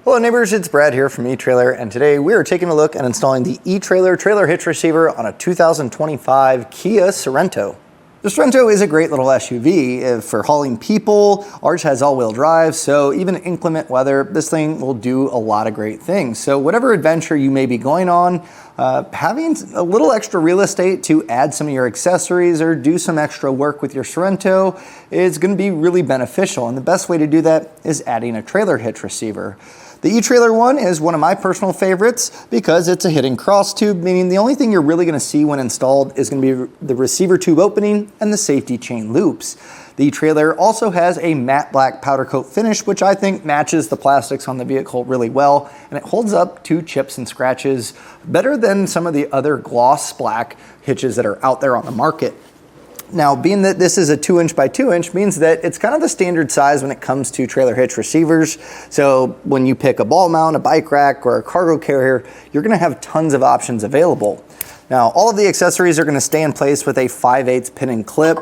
Hello neighbors, it's Brad here from eTrailer, and today we are taking a look at installing the eTrailer trailer hitch receiver on a 2025 Kia Sorento. The Sorento is a great little SUV for hauling people. Ours has all-wheel drive, so even in inclement weather, this thing will do a lot of great things. So whatever adventure you may be going on, having a little extra real estate to add some of your accessories or do some extra work with your Sorento is going to be really beneficial. And the best way to do that is adding a trailer hitch receiver. The eTrailer one is one of my personal favorites because it's a hidden cross tube, meaning the only thing you're really going to see when installed is going to be the receiver tube opening and the safety chain loops. The eTrailer also has a matte black powder coat finish, which I think matches the plastics on the vehicle really well, and it holds up to chips and scratches better than some of the other gloss black hitches that are out there on the market. Now, being that this is a 2" by 2" means that it's kind of the standard size when it comes to trailer hitch receivers. So when you pick a ball mount, a bike rack, or a cargo carrier, you're gonna have tons of options available. Now, all of the accessories are gonna stay in place with a 5/8 pin and clip.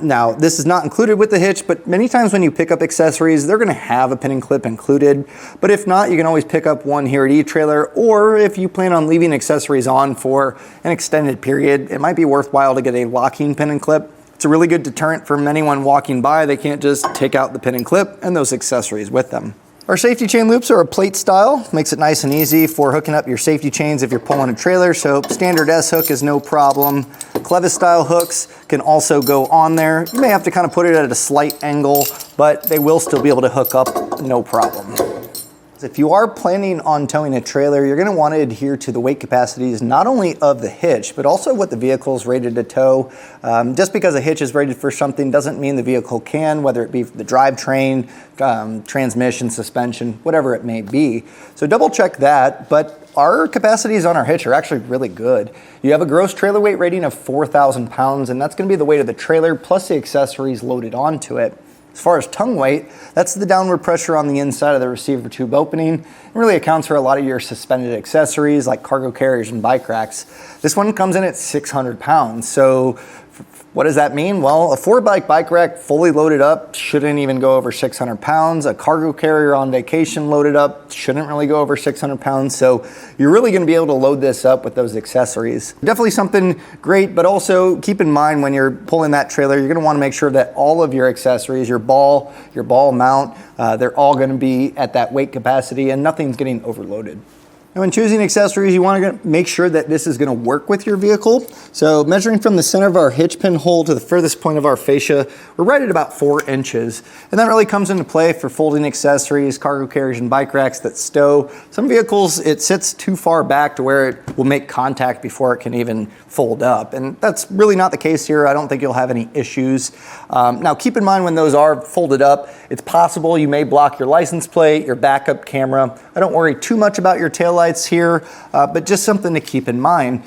Now, this is not included with the hitch, but many times when you pick up accessories, they're gonna have a pin and clip included. But if not, you can always pick up one here at eTrailer, or if you plan on leaving accessories on for an extended period, it might be worthwhile to get a locking pin and clip. It's a really good deterrent from anyone walking by. They can't just take out the pin and clip and those accessories with them. Our safety chain loops are a plate style, makes it nice and easy for hooking up your safety chains if you're pulling a trailer, so standard S-hook is no problem. Clevis style hooks can also go on there. You may have to kind of put it at a slight angle, but they will still be able to hook up, no problem. If you are planning on towing a trailer, you're going to want to adhere to the weight capacities not only of the hitch, but also what the vehicle is rated to tow. Just because a hitch is rated for something doesn't mean the vehicle can, whether it be the drivetrain, transmission, suspension, whatever it may be. So double check that, but our capacities on our hitch are actually really good. You have a gross trailer weight rating of 4,000 pounds, and that's going to be the weight of the trailer plus the accessories loaded onto it. As far as tongue weight, that's the downward pressure on the inside of the receiver tube opening. It really accounts for a lot of your suspended accessories like cargo carriers and bike racks. This one comes in at 600 pounds. So what does that mean? Well, a 4-bike rack fully loaded up shouldn't even go over 600 pounds. A cargo carrier on vacation loaded up shouldn't really go over 600 pounds. So you're really going to be able to load this up with those accessories. Definitely something great, but also keep in mind when you're pulling that trailer, you're going to want to make sure that all of your accessories, your ball mount, they're all going to be at that weight capacity and nothing's getting overloaded. And when choosing accessories, you want to make sure that this is going to work with your vehicle. So measuring from the center of our hitch pin hole to the furthest point of our fascia, we're right at about 4 inches. And that really comes into play for folding accessories, cargo carriers, and bike racks that stow. Some vehicles, it sits too far back to where it will make contact before it can even fold up. And that's really not the case here. I don't think you'll have any issues. Now keep in mind when those are folded up, it's possible you may block your license plate, your backup camera. I don't worry too much about your taillights here, but just something to keep in mind.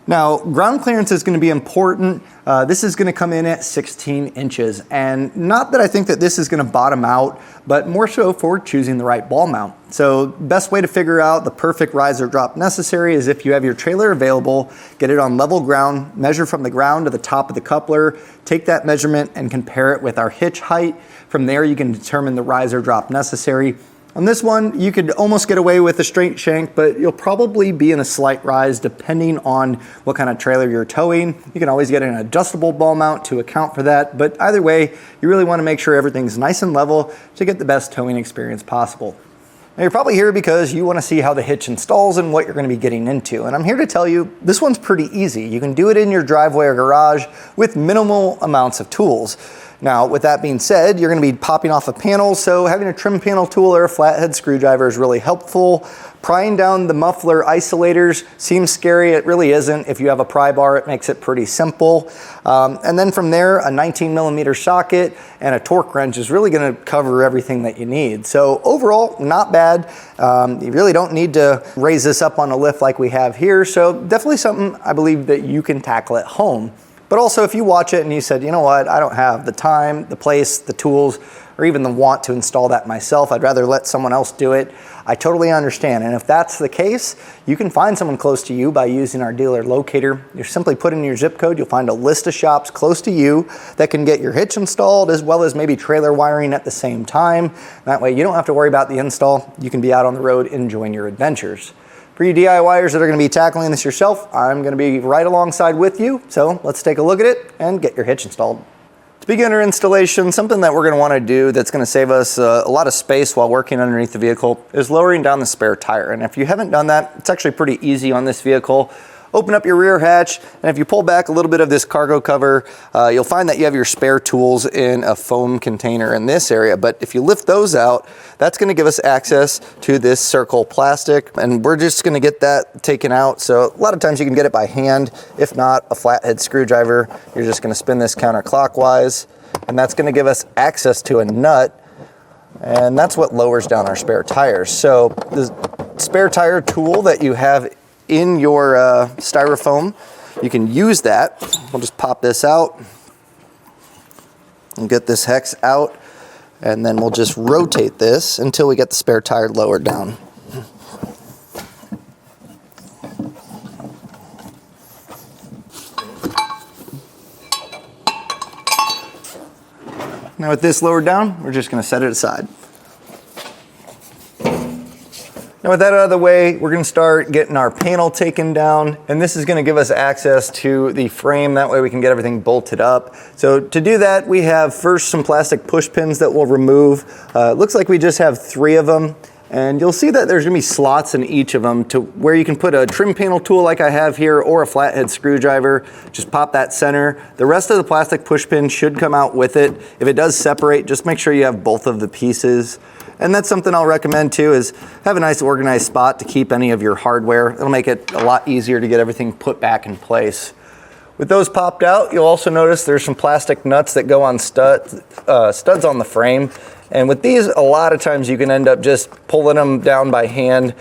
Now, ground clearance is going to be important. This is going to come in at 16 inches, and not that I think that this is going to bottom out, but more so for choosing the right ball mount. So best way to figure out the perfect rise or drop necessary is if you have your trailer available, get it on level ground, measure from the ground to the top of the coupler, take that measurement and compare it with our hitch height. From there, you can determine the rise or drop necessary. On this one, you could almost get away with a straight shank, but you'll probably be in a slight rise depending on what kind of trailer you're towing. You can always get an adjustable ball mount to account for that, but either way, you really want to make sure everything's nice and level to get the best towing experience possible. Now, you're probably here because you want to see how the hitch installs and what you're going to be getting into. And I'm here to tell you, this one's pretty easy. You can do it in your driveway or garage with minimal amounts of tools. Now, with that being said, you're going to be popping off a panel, so having a trim panel tool or a flathead screwdriver is really helpful. Prying down the muffler isolators seems scary. It really isn't. If you have a pry bar, it makes it pretty simple. And then from there, a 19mm socket and a torque wrench is really going to cover everything that you need. So overall, not bad. You really don't need to raise this up on a lift like we have here. So definitely something I believe that you can tackle at home. But also if you watch it and you said, you know what, I don't have the time, the place, the tools, or even the want to install that myself. I'd rather let someone else do it. I totally understand. And if that's the case, you can find someone close to you by using our dealer locator. You simply put in your zip code, you'll find a list of shops close to you that can get your hitch installed, as well as maybe trailer wiring at the same time. That way you don't have to worry about the install. You can be out on the road enjoying your adventures. For you DIYers that are going to be tackling this yourself, I'm going to be right alongside with you. So let's take a look at it and get your hitch installed. To begin our installation, something that we're going to want to do that's going to save us a lot of space while working underneath the vehicle is lowering down the spare tire. And if you haven't done that, it's actually pretty easy on this vehicle. Open up your rear hatch, and if you pull back a little bit of this cargo cover, you'll find that you have your spare tools in a foam container in this area. But if you lift those out, that's going to give us access to this circle plastic, and we're just going to get that taken out. So a lot of times you can get it by hand. If not, a flathead screwdriver. You're just going to spin this counterclockwise, and that's going to give us access to a nut, and that's what lowers down our spare tires. So the spare tire tool that you have in your styrofoam, you can use that. We'll just pop this out and get this hex out, and then we'll just rotate this until we get the spare tire lowered down. Now with this lowered down, we're just going to set it aside. Now with that out of the way, we're going to start getting our panel taken down, and this is going to give us access to the frame. That way we can get everything bolted up. So to do that, we have first some plastic push pins that we'll remove. It looks like we just have 3 of them, and you'll see that there's going to be slots in each of them to where you can put a trim panel tool like I have here, or a flathead screwdriver. Just pop that center. The rest of the plastic push pin should come out with it. If it does separate, just make sure you have both of the pieces. And that's something I'll recommend too, is have a nice organized spot to keep any of your hardware. It'll make it a lot easier to get everything put back in place. With those popped out, you'll also notice there's some plastic nuts that go on studs on the frame. And with these, a lot of times you can end up just pulling them down by hand.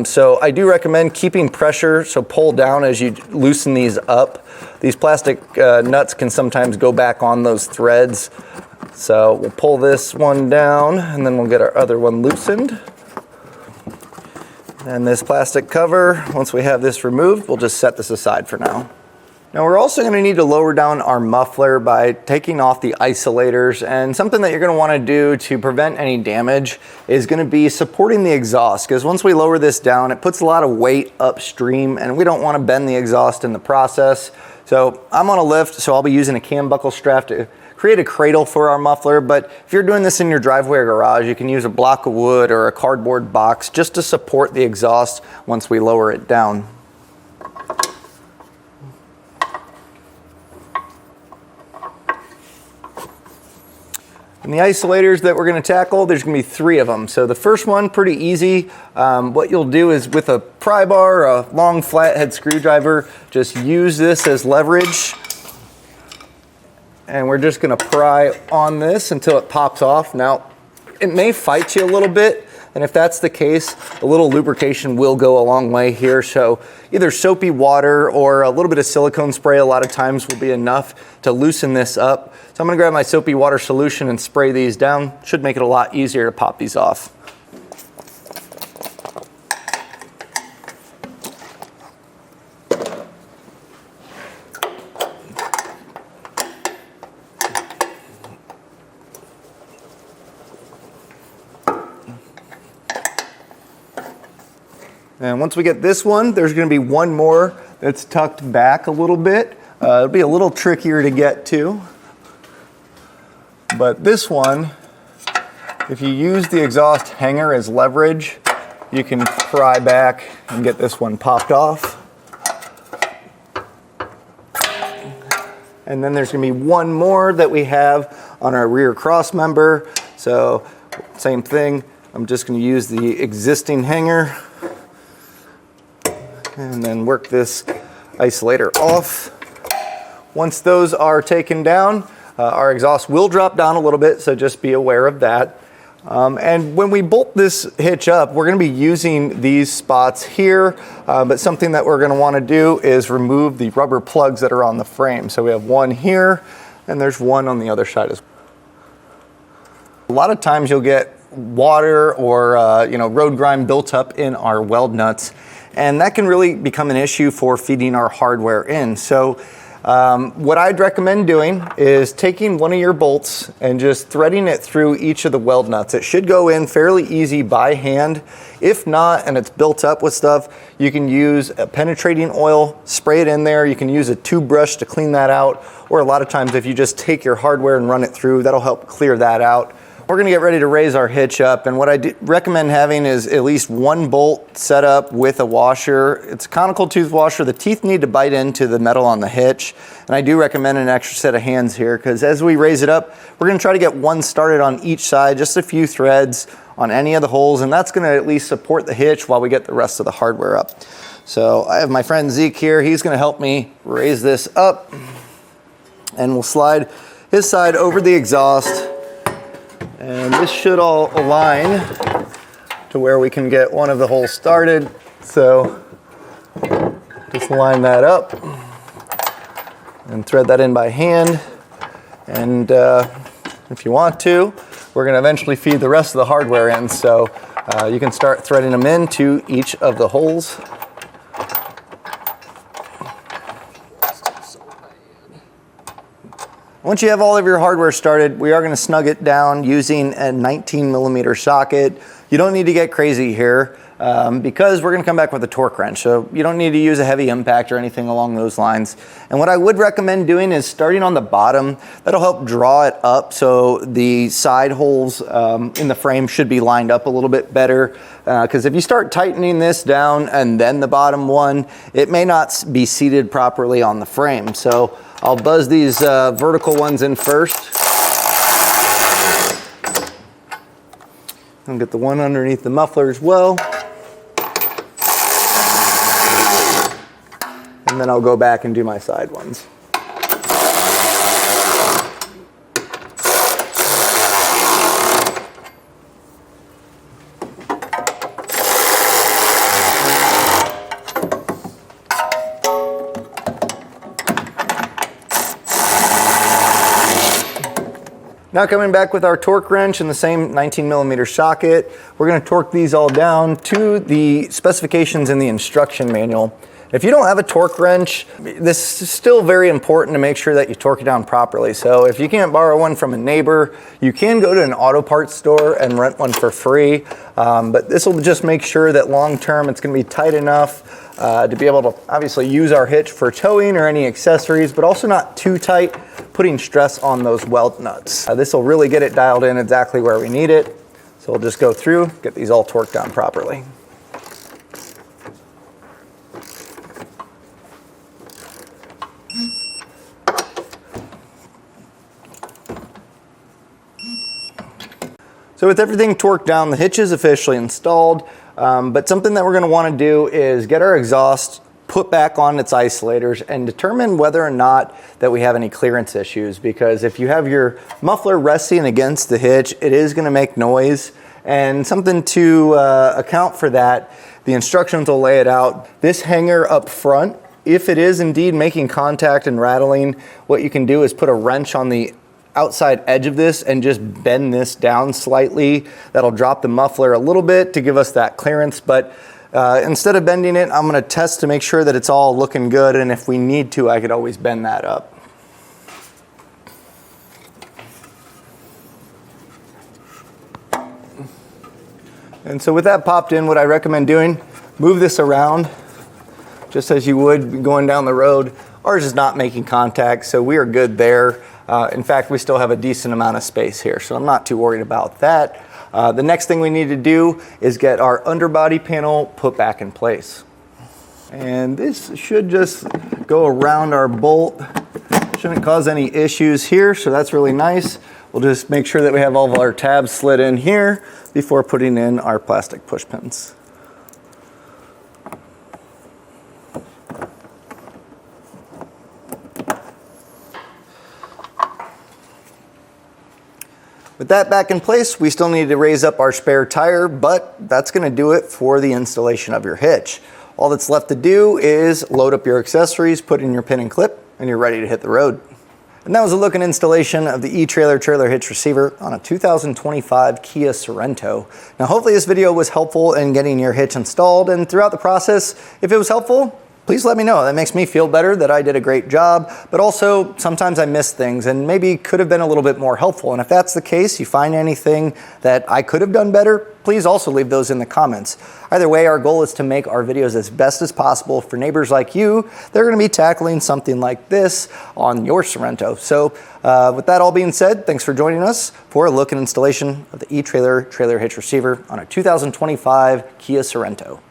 So I do recommend keeping pressure, so pull down as you loosen these up. These plastic nuts can sometimes go back on those threads. So we'll pull this one down, and then we'll get our other one loosened. And this plastic cover, once we have this removed, we'll just set this aside for now. Now we're also going to need to lower down our muffler by taking off the isolators, and something that you're going to want to do to prevent any damage is going to be supporting the exhaust, because once we lower this down, it puts a lot of weight upstream, and we don't want to bend the exhaust in the process. So I'm on a lift, so I'll be using a cam buckle strap to create a cradle for our muffler. But if you're doing this in your driveway or garage, you can use a block of wood or a cardboard box just to support the exhaust once we lower it down. And the isolators that we're going to tackle, there's going to be 3 of them. So the first one, pretty easy. What you'll do is with a pry bar, a long flathead screwdriver, just use this as leverage. And we're just going to pry on this until it pops off. Now, it may fight you a little bit, and if that's the case, a little lubrication will go a long way here. So either soapy water or a little bit of silicone spray a lot of times will be enough to loosen this up. So I'm going to grab my soapy water solution and spray these down. Should make it a lot easier to pop these off. And once we get this one, there's going to be one more that's tucked back a little bit. It'll be a little trickier to get to. But this one, if you use the exhaust hanger as leverage, you can pry back and get this one popped off. And then there's going to be one more that we have on our rear cross member. So same thing, I'm just going to use the existing hanger and then work this isolator off. Once those are taken down, our exhaust will drop down a little bit, so just be aware of that. And when we bolt this hitch up, we're going to be using these spots here, but something that we're going to want to do is remove the rubber plugs that are on the frame. So we have one here, and there's one on the other side as well. A lot of times you'll get water or road grime built up in our weld nuts, and that can really become an issue for feeding our hardware in. So what I'd recommend doing is taking one of your bolts and just threading it through each of the weld nuts. It should go in fairly easy by hand. If not, and it's built up with stuff, you can use a penetrating oil, spray it in there. You can use a tube brush to clean that out, or a lot of times if you just take your hardware and run it through, that'll help clear that out. We're gonna get ready to raise our hitch up, and what I recommend having is at least one bolt set up with a washer. It's a conical tooth washer. The teeth need to bite into the metal on the hitch, and I do recommend an extra set of hands here, because as we raise it up, we're gonna try to get one started on each side, just a few threads on any of the holes, and that's gonna at least support the hitch while we get the rest of the hardware up. So I have my friend Zeke here. He's gonna help me raise this up, and we'll slide his side over the exhaust. And this should all align to where we can get one of the holes started. So just line that up and thread that in by hand. And if you want to, we're gonna eventually feed the rest of the hardware in. So you can start threading them into each of the holes. Once you have all of your hardware started, we are going to snug it down using a 19mm socket. You don't need to get crazy here because we're going to come back with a torque wrench. So you don't need to use a heavy impact or anything along those lines. And what I would recommend doing is starting on the bottom. That'll help draw it up, so the side holes in the frame should be lined up a little bit better. Because if you start tightening this down and then the bottom one, it may not be seated properly on the frame. So I'll buzz these vertical ones in first. And get the one underneath the muffler as well. And then I'll go back and do my side ones. Now coming back with our torque wrench and the same 19mm socket, we're going to torque these all down to the specifications in the instruction manual. If you don't have a torque wrench, this is still very important to make sure that you torque it down properly. So if you can't borrow one from a neighbor, you can go to an auto parts store and rent one for free. But this will just make sure that long term it's going to be tight enough to be able to obviously use our hitch for towing or any accessories, but also not too tight, putting stress on those weld nuts. This will really get it dialed in exactly where we need it. So we'll just go through, get these all torqued down properly. So with everything torqued down, the hitch is officially installed, but something that we're going to want to do is get our exhaust put back on its isolators and determine whether or not that we have any clearance issues, because if you have your muffler resting against the hitch, it is going to make noise. And something to account for that, the instructions will lay it out. This hanger up front, if it is indeed making contact and rattling, what you can do is put a wrench on the outside edge of this and just bend this down slightly. That'll drop the muffler a little bit to give us that clearance, but instead of bending it, I'm going to test to make sure that it's all looking good, and if we need to, I could always bend that up. And so with that popped in, what I recommend doing, move this around just as you would going down the road. Ours is not making contact, so we are good there. In fact, we still have a decent amount of space here, so I'm not too worried about that. The next thing we need to do is get our underbody panel put back in place. And this should just go around our bolt. Shouldn't cause any issues here, so that's really nice. We'll just make sure that we have all of our tabs slid in here before putting in our plastic push pins. With that back in place, we still need to raise up our spare tire, but that's going to do it for the installation of your hitch. All that's left to do is load up your accessories, put in your pin and clip, and you're ready to hit the road. And that was a look and installation of the eTrailer trailer hitch receiver on a 2025 Kia Sorento. Now hopefully this video was helpful in getting your hitch installed, and throughout the process, if it was helpful, please let me know. That makes me feel better that I did a great job, but also sometimes I miss things and maybe could have been a little bit more helpful. And if that's the case, you find anything that I could have done better, please also leave those in the comments. Either way, our goal is to make our videos as best as possible for neighbors like you. They're gonna be tackling something like this on your Sorento. So with that all being said, thanks for joining us for a look and installation of the eTrailer trailer hitch receiver on a 2025 Kia Sorento.